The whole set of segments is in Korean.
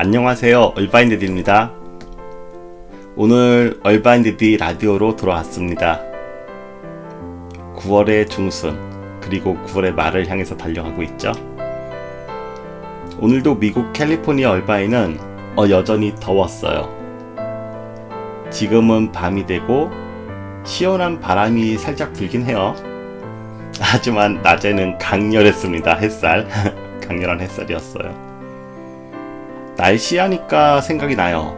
안녕하세요, 얼바인데디입니다. 오늘 얼바인데디 라디오로 돌아왔습니다. 9월의 중순 그리고 9월의 말을 향해서 달려가고 있죠. 오늘도 미국 캘리포니아 얼바인은 여전히 더웠어요. 지금은 밤이 되고 시원한 바람이 살짝 불긴 해요. 하지만 낮에는 강렬했습니다. 햇살 강렬한 햇살이었어요. 날씨 하니까 생각이 나요.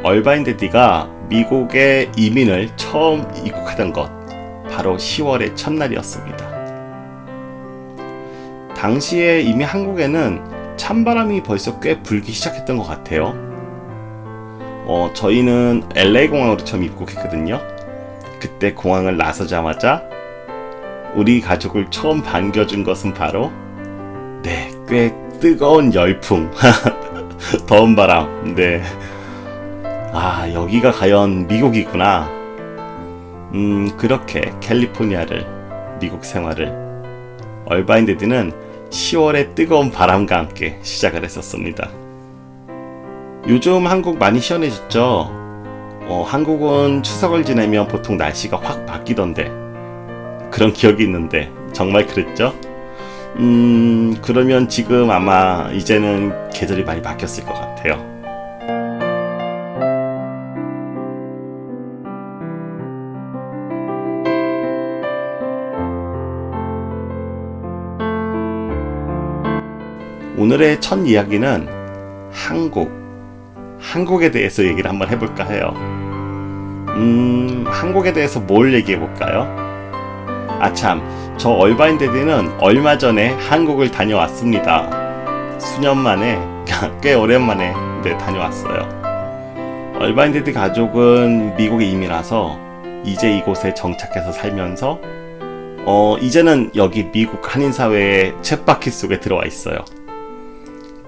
얼바인데디가 미국에 이민을 처음 입국하던 것 바로 10월의 첫날이었습니다. 당시에 이미 한국에는 찬바람이 벌써 꽤 불기 시작했던 것 같아요. 저희는 LA 공항으로 처음 입국했거든요. 그때 공항을 나서자마자 우리 가족을 처음 반겨준 것은 바로 꽤 뜨거운 열풍 더운 바람. 여기가 과연 미국이구나. 그렇게 캘리포니아를, 미국 생활을 얼바인데디는 10월의 뜨거운 바람과 함께 시작을 했었습니다. 요즘 한국 많이 시원해졌죠. 한국은 추석을 지내면 보통 날씨가 확 바뀌던데, 그런 기억이 있는데 정말 그랬죠? 그러면 지금 아마 이제는 계절이 많이 바뀌었을 것 같아요. 오늘의 첫 이야기는 한국에 대해서 얘기를 한번 해볼까 해요. 한국에 대해서 뭘 얘기해볼까요? 저 얼바인데디는 얼마 전에 한국을 다녀왔습니다. 수년 만에, 꽤 오랜만에 다녀왔어요. 얼바인데디 가족은 미국에 이민 와서 이제 이곳에 정착해서 살면서 이제는 여기 미국 한인사회의 쳇바퀴 속에 들어와 있어요.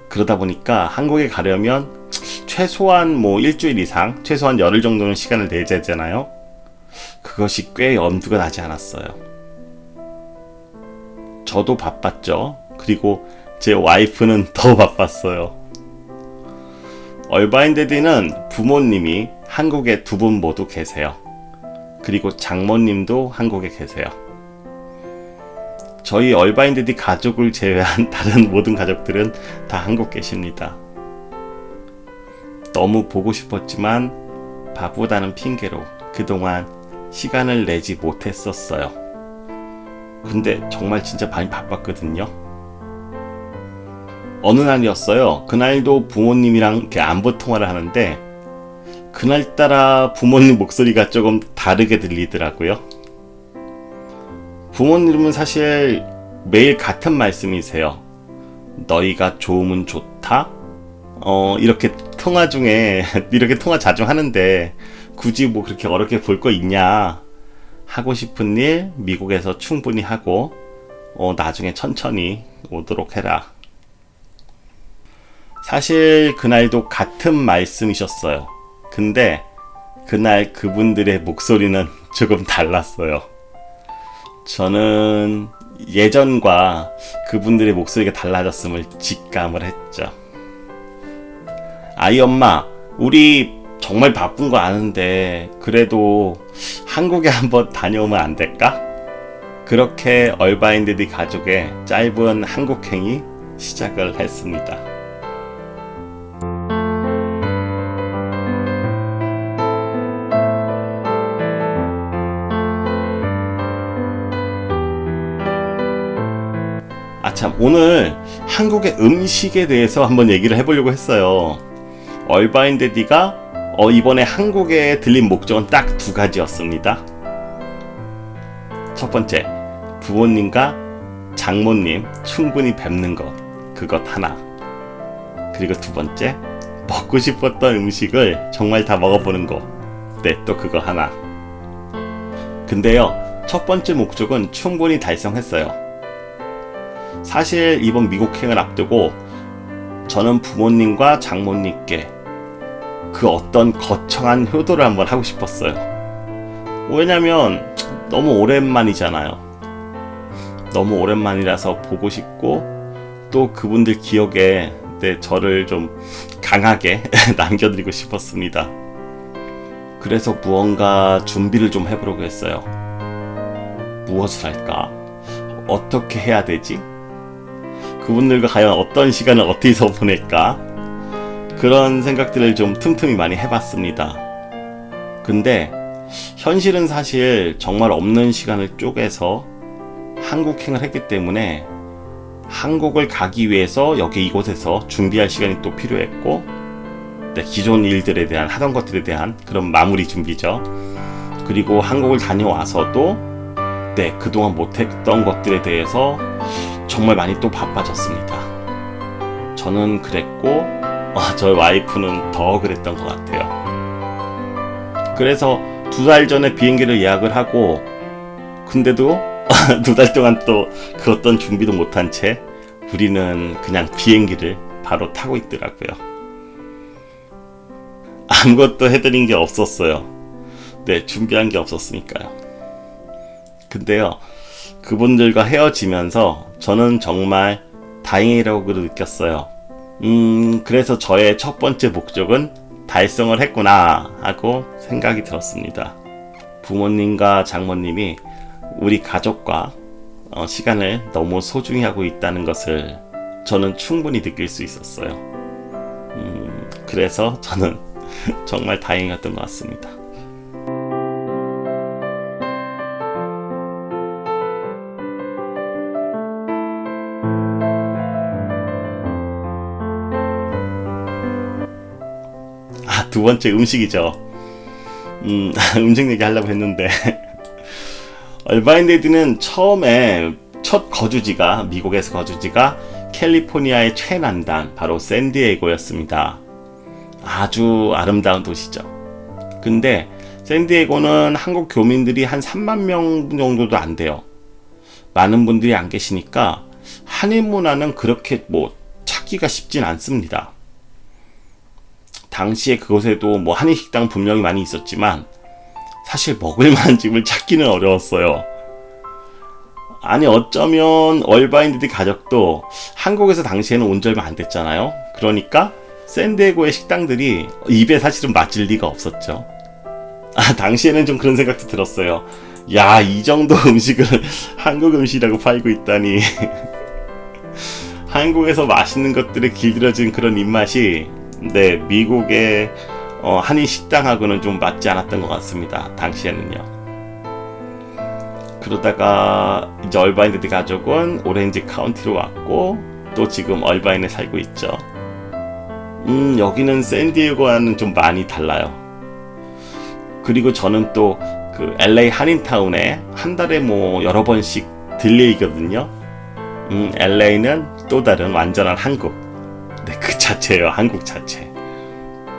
그러다 보니까 한국에 가려면 최소한 일주일 이상, 최소한 열흘 정도는 시간을 내야 되잖아요. 그것이 꽤 엄두가 나지 않았어요. 저도 바빴죠. 그리고 제 와이프는 더 바빴어요. 얼바인데디는 부모님이 한국에 두 분 모두 계세요. 그리고 장모님도 한국에 계세요. 저희 얼바인데디 가족을 제외한 다른 모든 가족들은 다 한국 계십니다. 너무 보고 싶었지만 바쁘다는 핑계로 그동안 시간을 내지 못했었어요. 근데 정말 진짜 많이 바빴거든요. 어느 날이었어요. 그날도 부모님이랑 이렇게 안부 통화를 하는데 그날따라 부모님 목소리가 조금 다르게 들리더라고요. 부모님은 사실 매일 같은 말씀이세요. 너희가 좋으면 좋다? 이렇게 통화 중에 이렇게 통화 자주 하는데 굳이 그렇게 어렵게 볼 거 있냐? 하고 싶은 일 미국에서 충분히 하고 나중에 천천히 오도록 해라. 사실 그날도 같은 말씀이셨어요. 근데 그날 그분들의 목소리는 조금 달랐어요. 저는 예전과 그분들의 목소리가 달라졌음을 직감을 했죠. 아이 엄마, 우리 정말 바쁜 거 아는데 그래도 한국에 한번 다녀오면 안 될까? 그렇게 얼바인데디 가족의 짧은 한국행이 시작을 했습니다. 오늘 한국의 음식에 대해서 한번 얘기를 해보려고 했어요. 얼바인데디가 이번에 한국에 들린 목적은 딱 두 가지였습니다. 첫 번째, 부모님과 장모님 충분히 뵙는 것, 그것 하나. 그리고 두 번째, 먹고 싶었던 음식을 정말 다 먹어보는 거, 또 그거 하나. 근데요, 첫 번째 목적은 충분히 달성했어요. 사실 이번 미국행을 앞두고 저는 부모님과 장모님께 그 어떤 거창한 효도를 한번 하고 싶었어요. 왜냐면 너무 오랜만이잖아요. 너무 오랜만이라서 보고 싶고 또 그분들 기억에 네, 저를 좀 강하게 남겨드리고 싶었습니다. 그래서 무언가 준비를 좀 해보려고 했어요. 무엇을 할까? 어떻게 해야 되지? 그분들과 과연 어떤 시간을 어디서 보낼까? 그런 생각들을 좀 틈틈이 많이 해봤습니다. 근데 현실은 사실 정말 없는 시간을 쪼개서 한국행을 했기 때문에 한국을 가기 위해서 여기 이곳에서 준비할 시간이 또 필요했고, 네, 기존 일들에 대한 하던 것들에 대한 그런 마무리 준비죠. 그리고 한국을 다녀와서도 네, 그동안 못했던 것들에 대해서 정말 많이 또 바빠졌습니다. 저는 그랬고 저희 와이프는 더 그랬던 것 같아요. 그래서 2달 전에 비행기를 예약을 하고, 근데도 2달 동안 또 그 어떤 준비도 못한 채 우리는 그냥 비행기를 바로 타고 있더라고요. 아무것도 해드린 게 없었어요. 네, 준비한 게 없었으니까요. 근데요, 그분들과 헤어지면서 저는 정말 다행이라고 느꼈어요. 그래서 저의 첫 번째 목적은 달성을 했구나 하고 생각이 들었습니다. 부모님과 장모님이 우리 가족과 시간을 너무 소중히 하고 있다는 것을 저는 충분히 느낄 수 있었어요. 그래서 저는 정말 다행이었던 것 같습니다. 두 번째 음식이죠. 음식 얘기 하려고 했는데 얼바인데드는 처음에 첫 거주지가, 미국에서 거주지가 캘리포니아의 최남단 바로 샌디에이고였습니다. 아주 아름다운 도시죠. 근데 샌디에이고는 한국 교민들이 한 3만 명 정도도 안 돼요. 많은 분들이 안 계시니까 한인 문화는 그렇게 찾기가 쉽진 않습니다. 당시에 그곳에도 한인 식당 분명히 많이 있었지만 사실 먹을 만한 집을 찾기는 어려웠어요. 아니, 어쩌면 얼바인데드 가족도 한국에서 당시에는 온 지 얼마 안 됐잖아요. 그러니까 샌디에고의 식당들이 입에 사실은 맞을 리가 없었죠. 당시에는 좀 그런 생각도 들었어요. 야, 이 정도 음식을 한국 음식이라고 팔고 있다니. 한국에서 맛있는 것들에 길들여진 그런 입맛이 네, 미국의 한인 식당하고는 좀 맞지 않았던 것 같습니다. 당시에는요. 그러다가 이제 얼바인데드 가족은 오렌지 카운티로 왔고 또 지금 얼바인에 살고 있죠. 여기는 샌디에고와는 좀 많이 달라요. 그리고 저는 또 그 LA 한인타운에 한 달에 여러 번씩 들리거든요. LA는 또 다른 완전한 한국. 네, 그 자체예요. 한국 자체.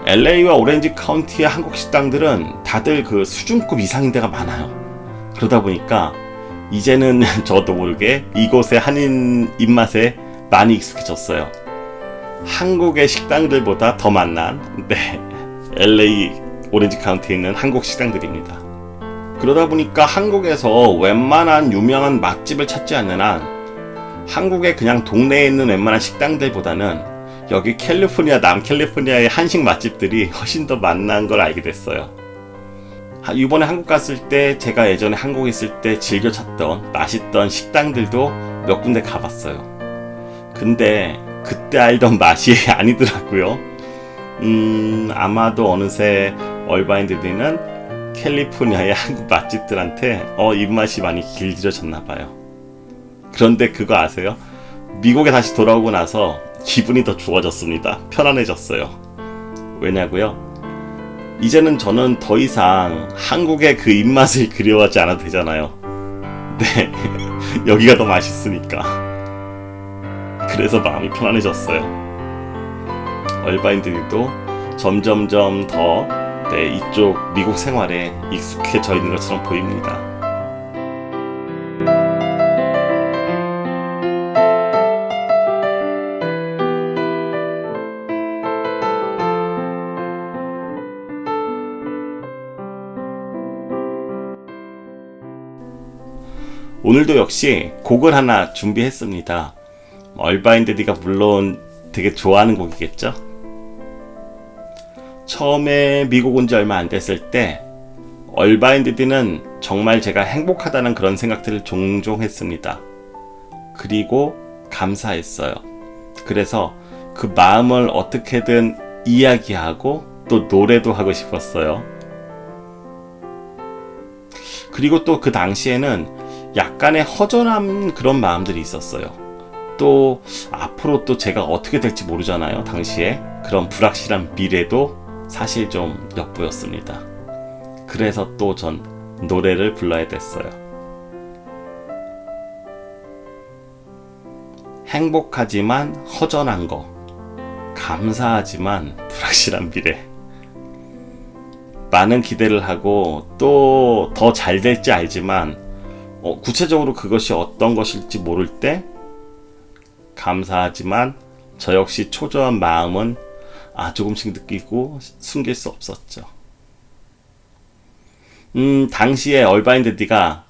LA와 오렌지 카운티의 한국 식당들은 다들 그 수준급 이상인 데가 많아요. 그러다 보니까 이제는 저도 모르게 이곳의 한인 입맛에 많이 익숙해졌어요. 한국의 식당들보다 더 만난 LA 오렌지 카운티에 있는 한국 식당들입니다. 그러다 보니까 한국에서 웬만한 유명한 맛집을 찾지 않는 한 한국의 그냥 동네에 있는 웬만한 식당들보다는 여기 캘리포니아, 남캘리포니아의 한식 맛집들이 훨씬 더 만난 걸 알게 됐어요. 이번에 한국 갔을 때 제가 예전에 한국에 있을 때 즐겨 찾던 맛있던 식당들도 몇 군데 가봤어요. 근데 그때 알던 맛이 아니더라고요. 아마도 어느새 얼바인데드는 캘리포니아의 한국 맛집들한테 입맛이 많이 길들여졌나봐요. 그런데 그거 아세요? 미국에 다시 돌아오고 나서 기분이 더 좋아졌습니다. 편안해졌어요. 왜냐고요? 이제는 저는 더 이상 한국의 그 입맛을 그리워하지 않아도 되잖아요. 네, 여기가 더 맛있으니까. 그래서 마음이 편안해졌어요. 얼바인들도 점점점 더 이쪽 미국 생활에 익숙해져 있는 것처럼 보입니다. 오늘도 역시 곡을 하나 준비했습니다. 얼바인데드가 물론 되게 좋아하는 곡이겠죠? 처음에 미국 온 지 얼마 안 됐을 때 얼바인디디는 정말 제가 행복하다는 그런 생각들을 종종 했습니다. 그리고 감사했어요. 그래서 그 마음을 어떻게든 이야기하고 또 노래도 하고 싶었어요. 그리고 또 그 당시에는 약간의 허전한 그런 마음들이 있었어요. 또 앞으로 또 제가 어떻게 될지 모르잖아요. 당시에 그런 불확실한 미래도 사실 좀 엿보였습니다. 그래서 또 전 노래를 불러야 됐어요. 행복하지만 허전한 거, 감사하지만 불확실한 미래. 많은 기대를 하고 또 더 잘 될지 알지만 구체적으로 그것이 어떤 것일지 모를 때 감사하지만 저 역시 초조한 마음은 조금씩 느끼고 숨길 수 없었죠. 당시에 얼바인드디가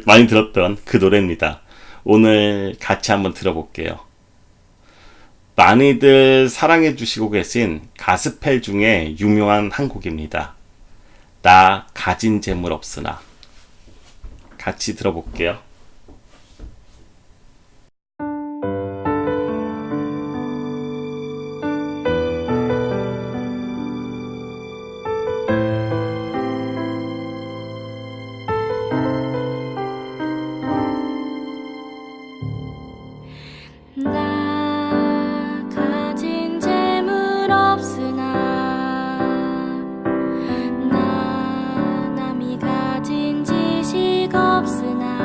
많이 들었던 그 노래입니다. 오늘 같이 한번 들어볼게요. 많이들 사랑해 주시고 계신 가스펠 중에 유명한 한 곡입니다. 나 가진 재물 없으나. 같이 들어볼게요. 나 가진 재물 없으나 나 남이 가진 지식 없으나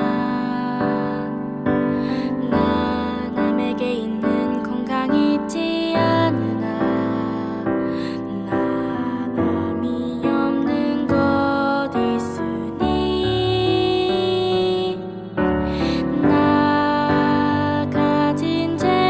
나 남에게 있는 건강 있지 않으나 나 남이 없는 것 있으니 나 가진 재물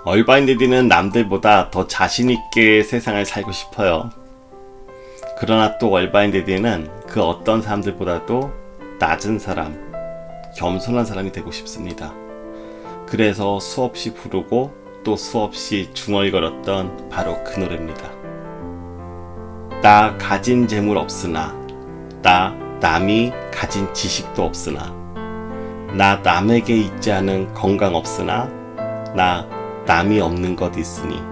얼바인데디는 남들보다 더 자신있게 세상을 살고 싶어요. 그러나 또 얼바인데디는 그 어떤 사람들보다도 낮은 사람, 겸손한 사람이 되고 싶습니다. 그래서 수없이 부르고 또 수없이 중얼거렸던 바로 그 노래입니다. 나 가진 재물 없으나, 나 남이 가진 지식도 없으나, 나 남에게 있지 않은 건강 없으나, 나 남이 없는 것 있으니,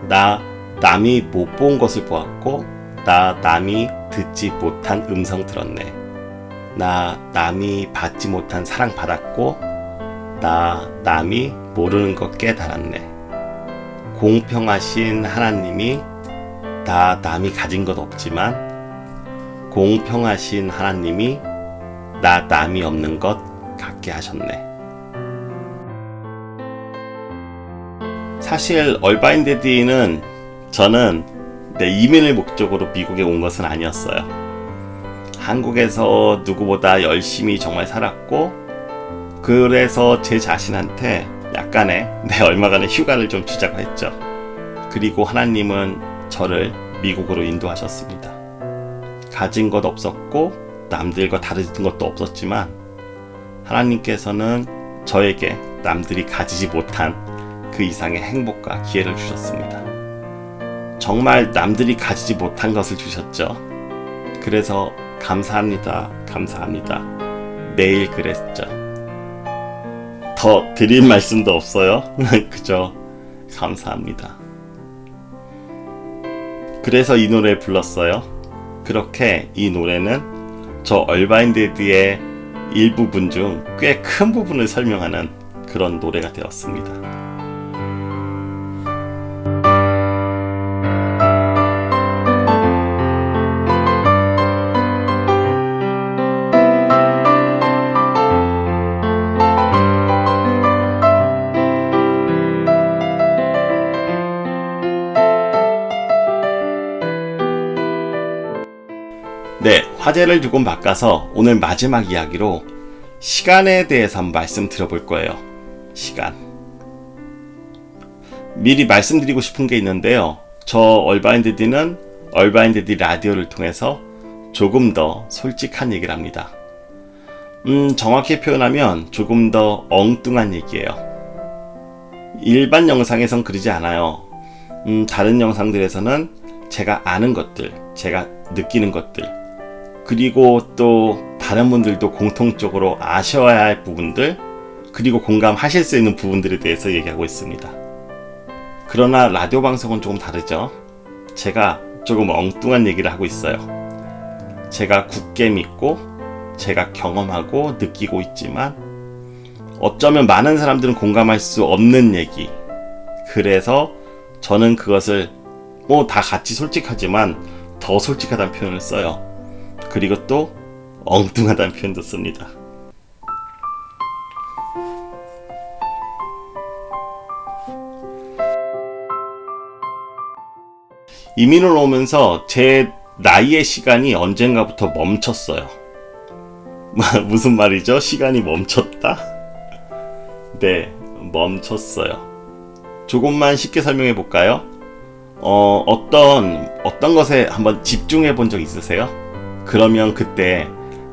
나 남이 못 본 것을 보았고, 나 남이 듣지 못한 음성 들었네. 나 남이 받지 못한 사랑 받았고, 나 남이 모르는 것 깨달았네. 공평하신 하나님이 나 남이 가진 것 없지만, 공평하신 하나님이 나 남이 없는 것 갖게 하셨네. 사실 얼바인데디는 저는 내 이민을 목적으로 미국에 온 것은 아니었어요. 한국에서 누구보다 열심히 정말 살았고, 그래서 제 자신한테 약간의 얼마간의 휴가를 좀 주자고 했죠. 그리고 하나님은 저를 미국으로 인도하셨습니다. 가진 것 없었고 남들과 다른 것도 없었지만 하나님께서는 저에게 남들이 가지지 못한 그 이상의 행복과 기회를 주셨습니다. 정말 남들이 가지지 못한 것을 주셨죠. 그래서 감사합니다, 감사합니다. 매일 그랬죠. 더 드릴 말씀도 없어요. 그저 감사합니다. 그래서 이 노래 불렀어요. 그렇게 이 노래는 저 얼바인데디의 일부분 중 꽤 큰 부분을 설명하는 그런 노래가 되었습니다. 네, 화제를 조금 바꿔서 오늘 마지막 이야기로 시간에 대해서 한번 말씀드려볼 거예요. 시간. 미리 말씀드리고 싶은 게 있는데요. 저 얼바인데디는 얼바인데디 라디오를 통해서 조금 더 솔직한 얘기를 합니다. 정확히 표현하면 조금 더 엉뚱한 얘기예요. 일반 영상에선 그러지 않아요. 다른 영상들에서는 제가 아는 것들, 제가 느끼는 것들, 그리고 또 다른 분들도 공통적으로 아셔야 할 부분들, 그리고 공감하실 수 있는 부분들에 대해서 얘기하고 있습니다. 그러나 라디오 방송은 조금 다르죠. 제가 조금 엉뚱한 얘기를 하고 있어요. 제가 굳게 믿고 제가 경험하고 느끼고 있지만 어쩌면 많은 사람들은 공감할 수 없는 얘기. 그래서 저는 그것을 다 같이 솔직하지만 더 솔직하다는 표현을 써요. 그리고 또 엉뚱하다는 표현도 씁니다. 이민을 오면서 제 나이의 시간이 언젠가부터 멈췄어요. 무슨 말이죠? 시간이 멈췄다? 네, 멈췄어요. 조금만 쉽게 설명해 볼까요? 어떤 것에 한번 집중해 본 적 있으세요? 그러면 그때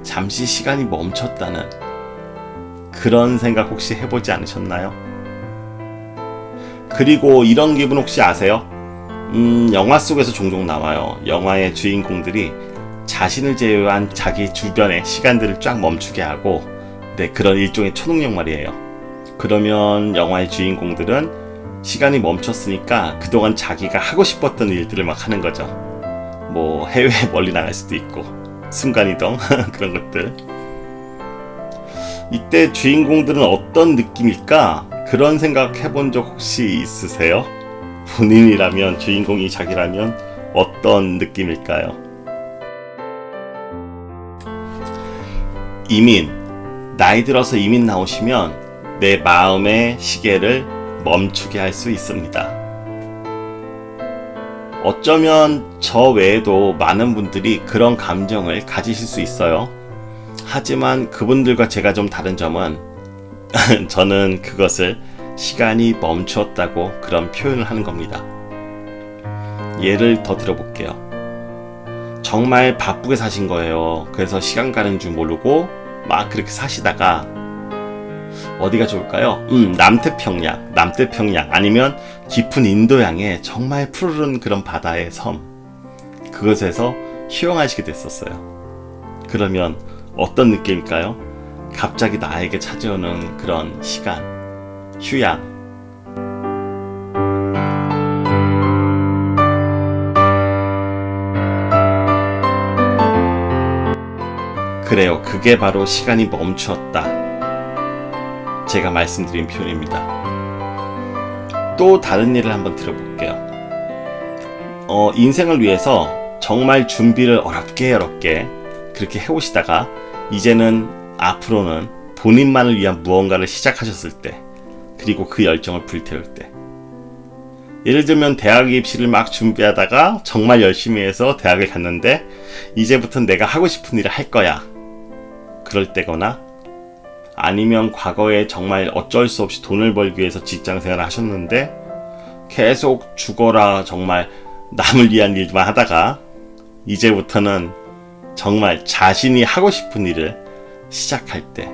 잠시 시간이 멈췄다는 그런 생각 혹시 해보지 않으셨나요? 그리고 이런 기분 혹시 아세요? 영화 속에서 종종 나와요. 영화의 주인공들이 자신을 제외한 자기 주변의 시간들을 쫙 멈추게 하고, 네, 그런 일종의 초능력 말이에요. 그러면 영화의 주인공들은 시간이 멈췄으니까 그동안 자기가 하고 싶었던 일들을 막 하는 거죠. 뭐 해외에 멀리 나갈 수도 있고, 순간이동 그런 것들. 이때 주인공들은 어떤 느낌일까? 그런 생각 해본 적 혹시 있으세요? 본인이라면, 주인공이 자기라면 어떤 느낌일까요? 이민, 나이 들어서 이민 나오시면 내 마음의 시계를 멈추게 할 수 있습니다. 어쩌면 저 외에도 많은 분들이 그런 감정을 가지실 수 있어요. 하지만 그분들과 제가 좀 다른 점은 저는 그것을 시간이 멈추었다고 그런 표현을 하는 겁니다. 예를 더 들어볼게요. 정말 바쁘게 사신 거예요. 그래서 시간 가는 줄 모르고 막 그렇게 사시다가 어디가 좋을까요? 남태평양 아니면 깊은 인도양의 정말 푸르른 그런 바다의 섬, 그것에서 휴양하시게 됐었어요. 그러면 어떤 느낌일까요? 갑자기 나에게 찾아오는 그런 시간, 휴양. 그래요. 그게 바로 시간이 멈추었다. 제가 말씀드린 표현입니다. 또 다른 예를 한번 들어볼게요. 인생을 위해서 정말 준비를 어렵게 그렇게 해오시다가 이제는 앞으로는 본인만을 위한 무언가를 시작하셨을 때, 그리고 그 열정을 불태울 때, 예를 들면 대학 입시를 막 준비하다가 정말 열심히 해서 대학을 갔는데 이제부터는 내가 하고 싶은 일을 할 거야, 그럴 때거나, 아니면 과거에 정말 어쩔 수 없이 돈을 벌기 위해서 직장 생활을 하셨는데 계속 죽어라 정말 남을 위한 일만 하다가 이제부터는 정말 자신이 하고 싶은 일을 시작할 때,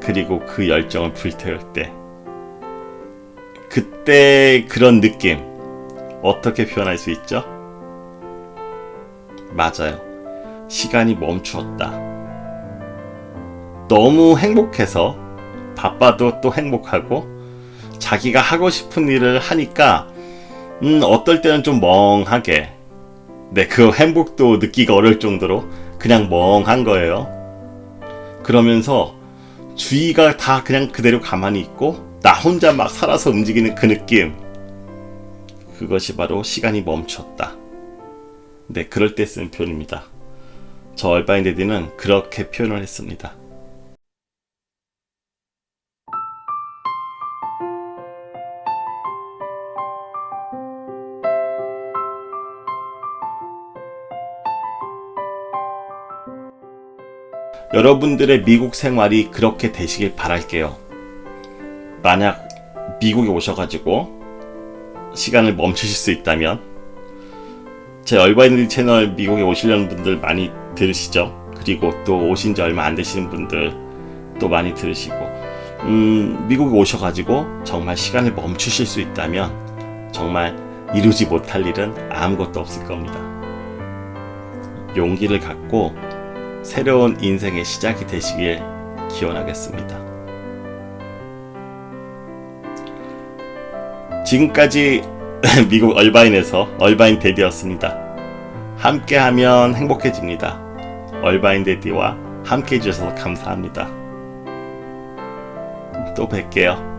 그리고 그 열정을 불태울 때, 그때 그런 느낌 어떻게 표현할 수 있죠? 맞아요. 시간이 멈추었다. 너무 행복해서 바빠도 또 행복하고 자기가 하고 싶은 일을 하니까 어떨 때는 좀 멍하게, 그 행복도 느끼기가 어려울 정도로 그냥 멍한 거예요. 그러면서 주위가 다 그냥 그대로 가만히 있고 나 혼자 막 살아서 움직이는 그 느낌, 그것이 바로 시간이 멈췄다. 그럴 때 쓰는 표현입니다. 저 얼바인데디는 그렇게 표현을 했습니다. 여러분들의 미국 생활이 그렇게 되시길 바랄게요. 만약 미국에 오셔가지고 시간을 멈추실 수 있다면, 제 얼바인드 채널 미국에 오시려는 분들 많이 들으시죠? 그리고 또 오신 지 얼마 안 되시는 분들 또 많이 들으시고, 미국에 오셔가지고 정말 시간을 멈추실 수 있다면 정말 이루지 못할 일은 아무것도 없을 겁니다. 용기를 갖고 새로운 인생의 시작이 되시길 기원하겠습니다. 지금까지 미국 얼바인에서 얼바인 데디였습니다. 함께하면 행복해집니다. 얼바인 데디와 함께 해주셔서 감사합니다. 또 뵐게요.